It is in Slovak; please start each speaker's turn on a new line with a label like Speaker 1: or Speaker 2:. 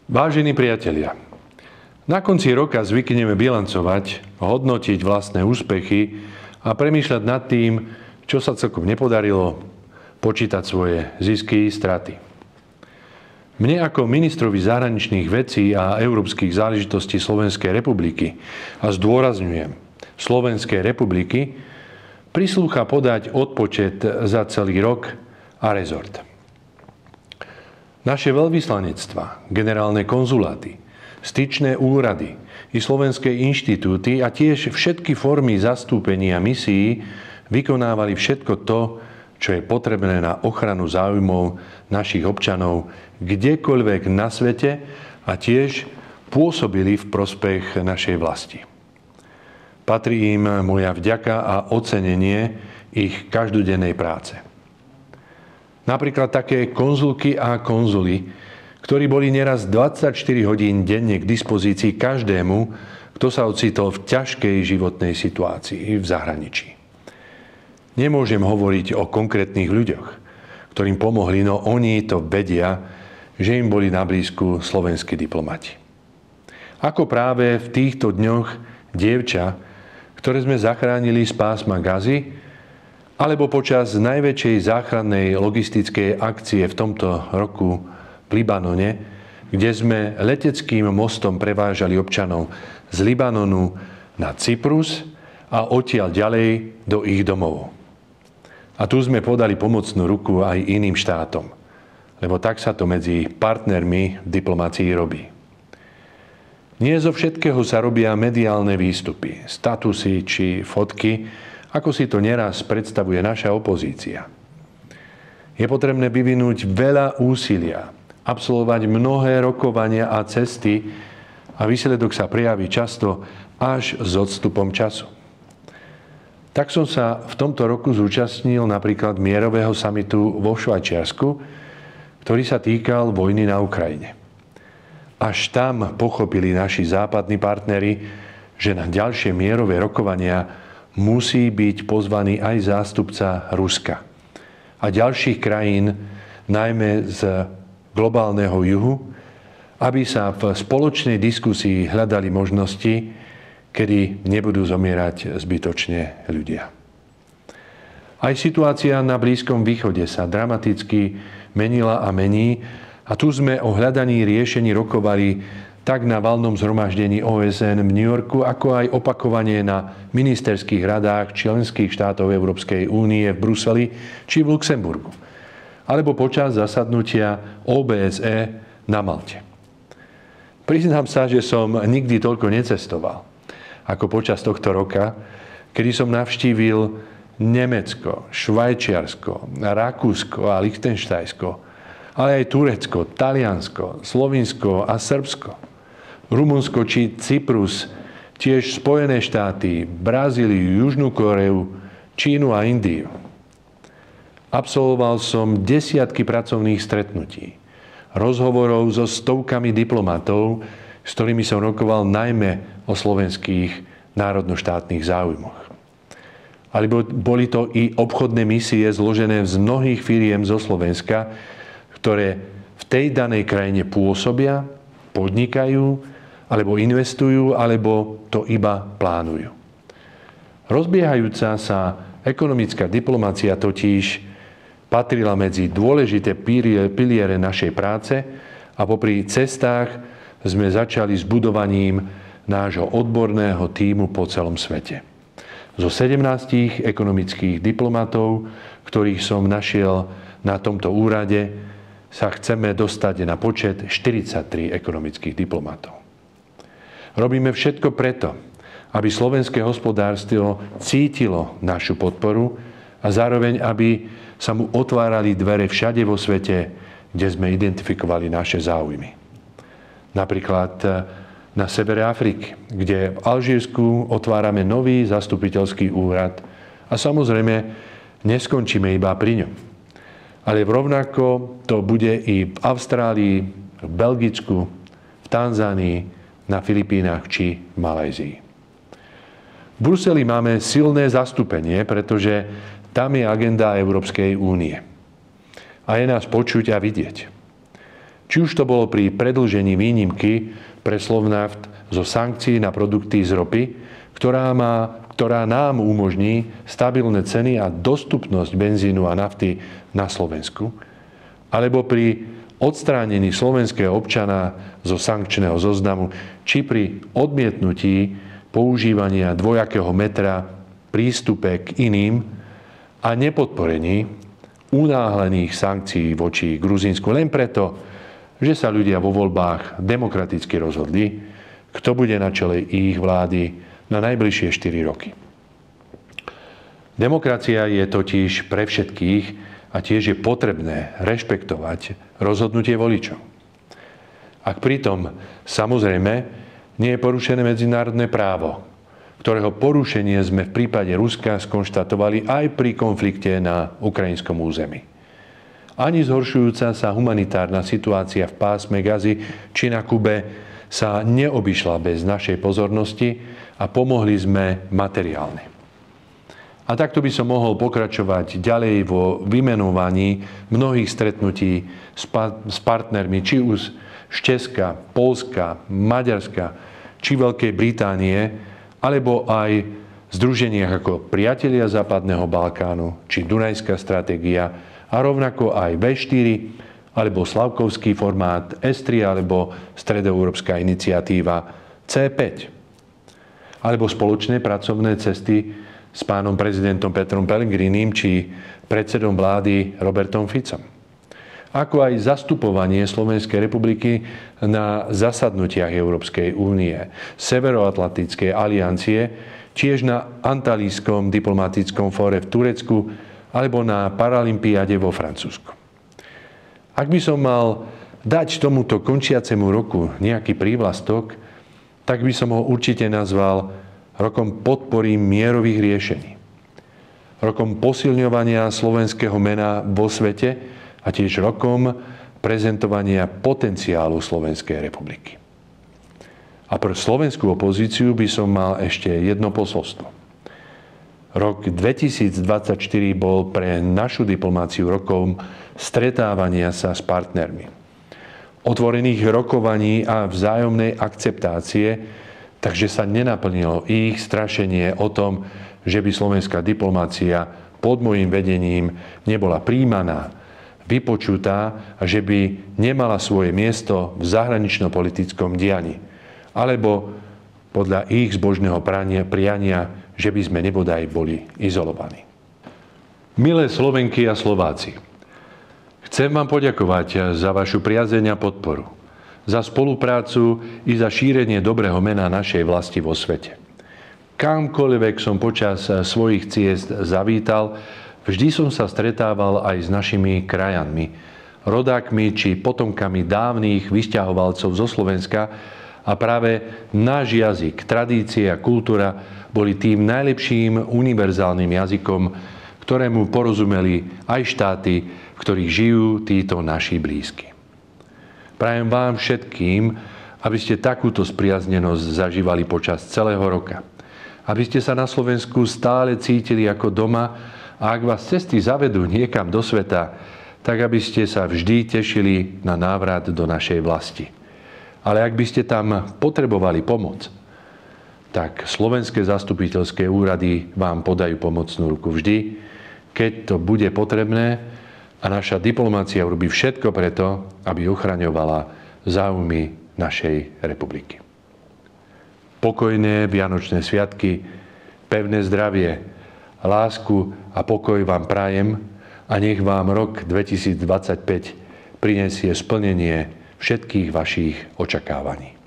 Speaker 1: Vážení priatelia, na konci roka zvykneme bilancovať, hodnotiť vlastné úspechy a premýšľať nad tým, čo sa celkom nepodarilo, počítať svoje zisky, straty. Mne ako ministrovi zahraničných vecí a európskych záležitostí Slovenskej republiky, a zdôrazňujem Slovenskej republiky, prislúcha podať odpočet za celý rok a rezort. Naše veľvyslanectvá, generálne konzuláty, styčné úrady i slovenské inštitúty a tiež všetky formy zastúpenia misií vykonávali všetko to, čo je potrebné na ochranu záujmov našich občanov kdekoľvek na svete a tiež pôsobili v prospech našej vlasti. Patrí im moja vďaka a ocenenie ich každodennej práce. Napríklad také konzulky a konzuli, ktorí boli neraz 24 hodín denne k dispozícii každému, kto sa ocitol v ťažkej životnej situácii v zahraničí. Nemôžem hovoriť o konkrétnych ľuďoch, ktorým pomohli, no oni to vedia, že im boli na blízku slovenskí diplomati. Ako práve v týchto dňoch dievča, ktoré sme zachránili z pásma Gazy, alebo počas najväčšej záchrannej logistickej akcie v tomto roku v Libanone, kde sme leteckým mostom prevážali občanov z Libanonu na Cyprus a odtiaľ ďalej do ich domov. A tu sme podali pomocnú ruku aj iným štátom, lebo tak sa to medzi partnermi v diplomácii robí. Nie zo všetkého sa robia mediálne výstupy, statusy či fotky, ako si to neraz predstavuje naša opozícia. Je potrebné vyvinúť veľa úsilia, absolvovať mnohé rokovania a cesty a výsledok sa prejaví často až s odstupom času. Tak som sa v tomto roku zúčastnil napríklad mierového samitu vo Švajčiarsku, ktorý sa týkal vojny na Ukrajine. Až tam pochopili naši západní partneri, že na ďalšie mierové rokovania musí byť pozvaný aj zástupca Ruska a ďalších krajín, najmä z globálneho juhu, aby sa v spoločnej diskusii hľadali možnosti, kedy nebudú zomierať zbytočne ľudia. Aj situácia na Blízkom východe sa dramaticky menila a mení a tu sme o hľadaní riešení rokovali tak na valnom zhromaždení OSN v New Yorku, ako aj opakovane na ministerských radách členských štátov Európskej únie v Bruseli či v Luxemburgu, alebo počas zasadnutia OBSE na Malte. Priznám sa, že som nikdy toľko necestoval ako počas tohto roka, kedy som navštívil Nemecko, Švajčiarsko, Rakúsko a Lichtenštajsko, ale aj Turecko, Taliansko, Slovinsko a Srbsko, Rumunsko či Cyprus, tiež Spojené štáty, Brazíliu, Južnú Koreu, Čínu a Indiu. Absolvoval som desiatky pracovných stretnutí, rozhovorov so stovkami diplomatov, s ktorými som rokoval najmä o slovenských národnoštátnych záujmoch. Alebo boli to i obchodné misie zložené z mnohých firiem zo Slovenska, ktoré v tej danej krajine pôsobia, podnikajú, alebo investujú, alebo to iba plánujú. Rozbiehajúca sa ekonomická diplomácia totiž patrila medzi dôležité piliere našej práce a popri cestách sme začali s budovaním nášho odborného tímu po celom svete. Zo 17 ekonomických diplomatov, ktorých som našiel na tomto úrade, sa chceme dostať na počet 43 ekonomických diplomatov. Robíme všetko preto, aby slovenské hospodárstvo cítilo našu podporu a zároveň, aby sa mu otvárali dvere všade vo svete, kde sme identifikovali naše záujmy. Napríklad na severe Afriky, kde v Alžírsku otvárame nový zastupiteľský úrad a samozrejme neskončíme iba pri ňom. Ale rovnako to bude i v Austrálii, v Belgicku, v Tanzánii, na Filipínach či v Malajzii. V Bruseli máme silné zastúpenie, pretože tam je agenda Európskej únie. A je nás počuť a vidieť. Či už to bolo pri predĺžení výnimky pre Slovnaft zo sankcií na produkty z ropy, ktorá nám umožní stabilné ceny a dostupnosť benzínu a nafty na Slovensku, alebo pri odstránení slovenského občana zo sankčného zoznamu, či pri odmietnutí používania dvojakého metra prístupe k iným a nepodporení unáhlených sankcií voči Gruzínsku len preto, že sa ľudia vo voľbách demokraticky rozhodli, kto bude na čele ich vlády na najbližšie 4 roky. Demokracia je totiž pre všetkých a tiež je potrebné rešpektovať rozhodnutie voličov. Ak pritom samozrejme nie je porušené medzinárodné právo, ktorého porušenie sme v prípade Ruska skonštatovali aj pri konflikte na ukrajinskom území. Ani zhoršujúca sa humanitárna situácia v pásme Gazy či na Kube sa neobyšla bez našej pozornosti a pomohli sme materiálne. A takto by som mohol pokračovať ďalej vo vymenovaní mnohých stretnutí s partnermi, či už z Česka, Poľska, Maďarska, či Veľkej Británie, alebo aj združeniach ako Priatelia Západného Balkánu, či Dunajská stratégia, a rovnako aj V4, alebo Slavkovský formát S3, alebo Stredoeurópska iniciatíva C5. Alebo spoločné pracovné cesty s pánom prezidentom Petrom Pellegrinim či predsedom vlády Robertom Ficom. Ako aj zastupovanie Slovenskej republiky na zasadnutiach Európskej únie, Severoatlantickej aliancie, tiež na Antalískom diplomatickom fóre v Turecku alebo na Paralympiáde vo Francúzsku. Ak by som mal dať tomuto končiacemu roku nejaký prívlastok, tak by som ho určite nazval rokom podpory mierových riešení. Rokom posilňovania slovenského mena vo svete a tiež rokom prezentovania potenciálu Slovenskej republiky. A pre slovenskú opozíciu by som mal ešte jedno posolstvo. Rok 2024 bol pre našu diplomáciu rokom stretávania sa s partnermi, otvorených rokovaní a vzájomnej akceptácie, takže sa nenaplnilo ich strašenie o tom, že by slovenská diplomácia pod môjim vedením nebola prijímaná, vypočutá a že by nemala svoje miesto v zahranično-politickom dianí. Alebo podľa ich zbožného priania, že by sme nebodaj boli izolovaní. Milé Slovenky a Slováci, chcem vám poďakovať za vašu priazeň a podporu, za spoluprácu i za šírenie dobrého mena našej vlasti vo svete. Kamkoľvek som počas svojich ciest zavítal, vždy som sa stretával aj s našimi krajanmi, rodákmi či potomkami dávnych vysťahovalcov zo Slovenska a práve náš jazyk, tradície a kultúra boli tým najlepším univerzálnym jazykom, ktorému porozumeli aj štáty, v ktorých žijú títo naši blízki. Prajem vám všetkým, aby ste takúto spriaznenosť zažívali počas celého roka. Aby ste sa na Slovensku stále cítili ako doma a ak vás cesty zavedú niekam do sveta, tak aby ste sa vždy tešili na návrat do našej vlasti. Ale ak by ste tam potrebovali pomoc, tak slovenské zastupiteľské úrady vám podajú pomocnú ruku vždy, keď to bude potrebné, a naša diplomácia urobí všetko preto, aby ochraňovala záujmy našej republiky. Pokojné vianočné sviatky, pevné zdravie, lásku a pokoj vám prajem a nech vám rok 2025 prinesie splnenie všetkých vašich očakávaní.